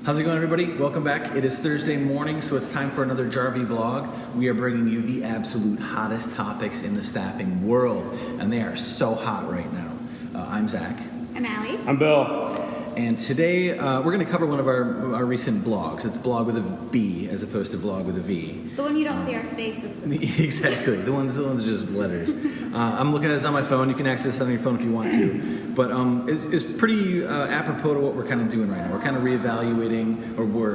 How's it going, everybody? Welcome back. It is Thursday morning, so it's time for another Jarvi vlog. We are bringing you the absolute hottest topics in the staffing world, and they are so hot right now. I'm Zach. I'm Allie. I'm Bill. And today we're going to cover one of our recent blogs. It's blog with a B as opposed to vlog with a V. The one you don't see our faces. Exactly. The ones are just letters. I'm looking at this on my phone. You can access it on your phone if you want to. But it's pretty apropos to what we're kind of doing right now. We're kind of we're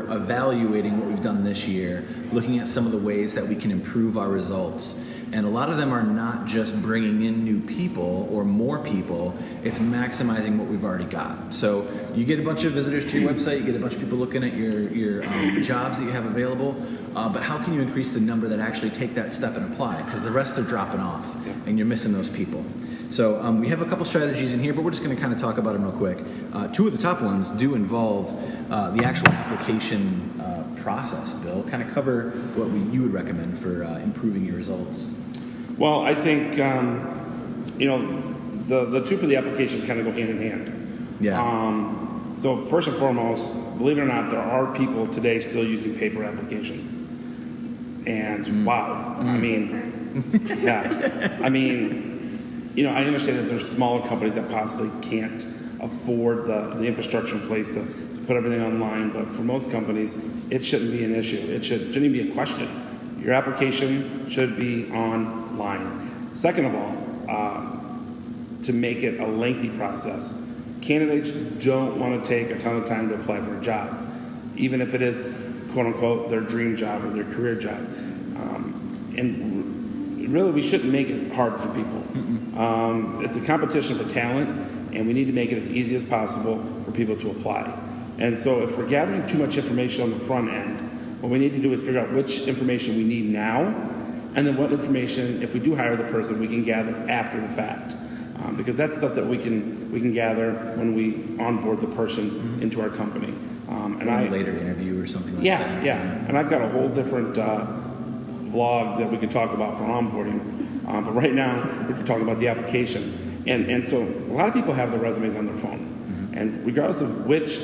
evaluating what we've done this year, looking at some of the ways that we can improve our results. And a lot of them are not just bringing in new people or more people, it's maximizing what we've already got. So you get a bunch of visitors to your website, you get a bunch of people looking at your jobs that you have available, but how can you increase the number that actually take that step and apply? Because the rest are dropping off and you're missing those people. So we have a couple strategies in here, but we're just going to kind of talk about them real quick. Two of the top ones do involve the actual application process. Bill, kind of cover what you would recommend for improving your results. Well, I think, the two for the application kind of go hand in hand. Yeah. So first and foremost, believe it or not, there are people today still using paper applications. And wow, I mean, yeah. I mean, I understand that there's smaller companies that possibly can't afford the infrastructure in place to put everything online, but for most companies, it shouldn't be an issue. It shouldn't even be a question. Your application should be online. Second of all, to make it a lengthy process, candidates don't want to take a ton of time to apply for a job, even if it is, quote unquote, their dream job or their career job. And really, we shouldn't make it hard for people. It's a competition for talent, and we need to make it as easy as possible for people to apply. And so if we're gathering too much information on the front end, what we need to do is figure out which information we need now, and then what information, if we do hire the person, we can gather after the fact. Because that's stuff that we can gather when we onboard the person into our company. And a later interview or something like that. Yeah. And I've got a whole different vlog that we could talk about for onboarding. But right now, we're talking about the application. And so a lot of people have their resumes on their phone. And regardless of which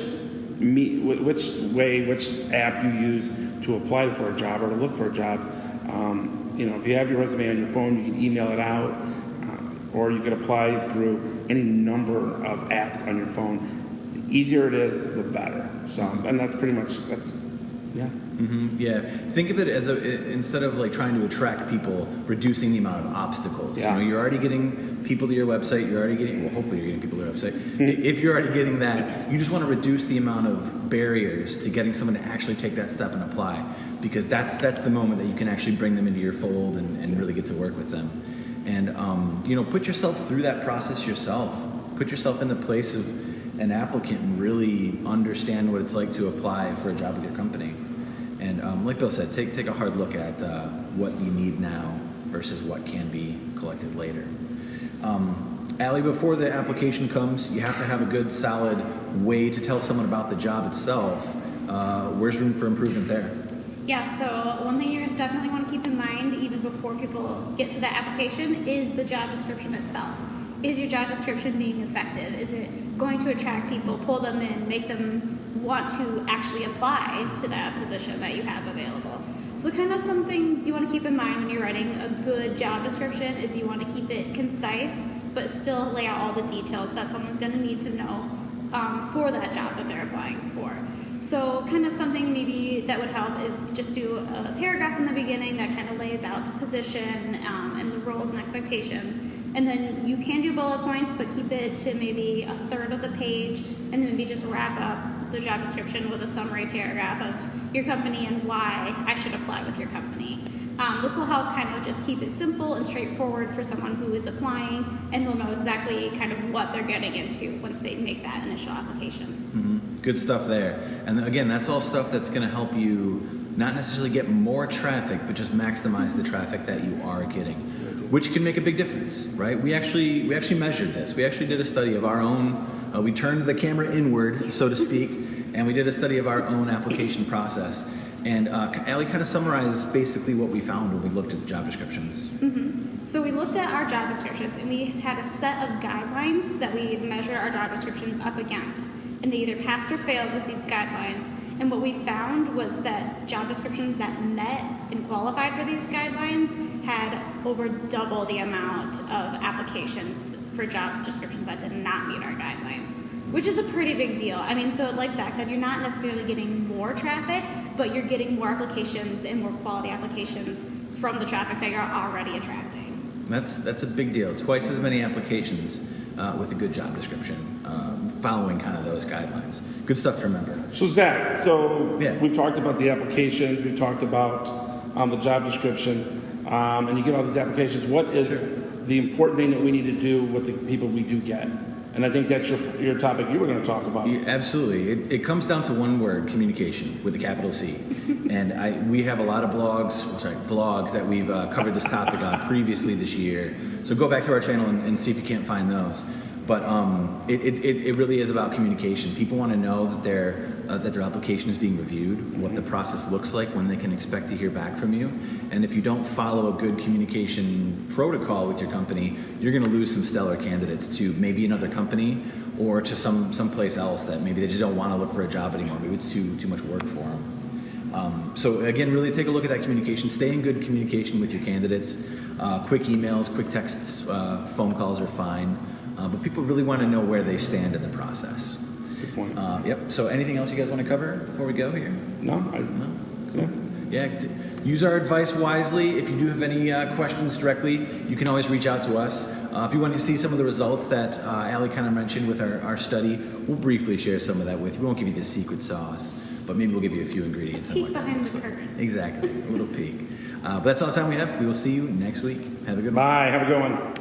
app you use to apply for a job or to look for a job, if you have your resume on your phone, you can email it out, or you could apply through any number of apps on your phone. The easier it is, the better. So, and that's pretty much, yeah. Yeah. Think of it as instead of like trying to attract people, reducing the amount of obstacles. Yeah. You're already getting people to your website. Hopefully you're getting people to your website. If you're already getting that, you just want to reduce the amount of barriers to getting someone to actually take that step and apply, because that's the moment that you can actually bring them into your fold and really get to work with them. And put yourself through that process yourself. Put yourself in the place of an applicant and really understand what it's like to apply for a job with your company. And like Bill said, take a hard look at what you need now versus what can be collected later. Allie, before the application comes, you have to have a good, solid way to tell someone about the job itself. Where's room for improvement there? Yeah, so one thing you definitely want to keep in mind, even before people get to the application, is the job description itself. Is your job description being effective? Is it going to attract people, pull them in, make them want to actually apply to that position that you have available? So kind of some things you want to keep in mind when you're writing a good job description is you want to keep it concise, but still lay out all the details that someone's going to need to know for that job that they're applying for. So kind of something maybe that would help is just do a paragraph in the beginning that kind of lays out the position and the roles and expectations. And then you can do bullet points, but keep it to maybe a third of the page, and then maybe just wrap up the job description with a summary paragraph of your company and why I should apply with your company. This will help kind of just keep it simple and straightforward for someone who is applying, and they'll know exactly kind of what they're getting into once they make that initial application. Good stuff there. And again, that's all stuff that's going to help you not necessarily get more traffic, but just maximize the traffic that you are getting, which can make a big difference, right? We actually measured this. We actually did a study of our own. We turned the camera inward, so to speak, and we did a study of our own application process. And Allie kind of summarized basically what we found when we looked at job descriptions. So we looked at our job descriptions, and we had a set of guidelines that we measure our job descriptions up against. and they either passed or failed with these guidelines. And what we found was that job descriptions that met and qualified for these guidelines had over double the amount of applications for job descriptions that did not meet our guidelines, which is a pretty big deal. I mean, so like Zach said, you're not necessarily getting more traffic, but you're getting more applications and more quality applications from the traffic that you're already attracting. That's a big deal. Twice as many applications with a good job description, following kind of those guidelines. Good stuff to remember. So Zach, we've talked about the applications, we've talked about the job description, and you get all these applications. What is the important thing that we need to do with the people we do get? And I think that's your topic you were going to talk about. Yeah, absolutely. It comes down to one word: communication with a capital C. And we have a lot of vlogs that we've covered this topic on previously this year. So go back to our channel and see if you can't find those. But it really is about communication. People want to know that their application is being reviewed, what the process looks like, when they can expect to hear back from you. And if you don't follow a good communication protocol with your company, you're going to lose some stellar candidates to maybe another company or to some place else that maybe they just don't want to look for a job anymore. Maybe it's too much work for them. So again, really take a look at that communication. Stay in good communication with your candidates. Quick emails, quick texts, phone calls are fine. But people really want to know where they stand in the process. Good point. Yep. So anything else you guys want to cover before we go here? No? Cool. Yeah. Use our advice wisely. If you do have any questions directly, you can always reach out to us. If you want to see some of the results that Allie kind of mentioned with our study, we'll briefly share some of that with you. We won't give you the secret sauce, but maybe we'll give you a few ingredients. Peek behind the curtain. Exactly. A little peek. But that's all the time we have. We will see you next week. Have a good one. Bye. Have a good one.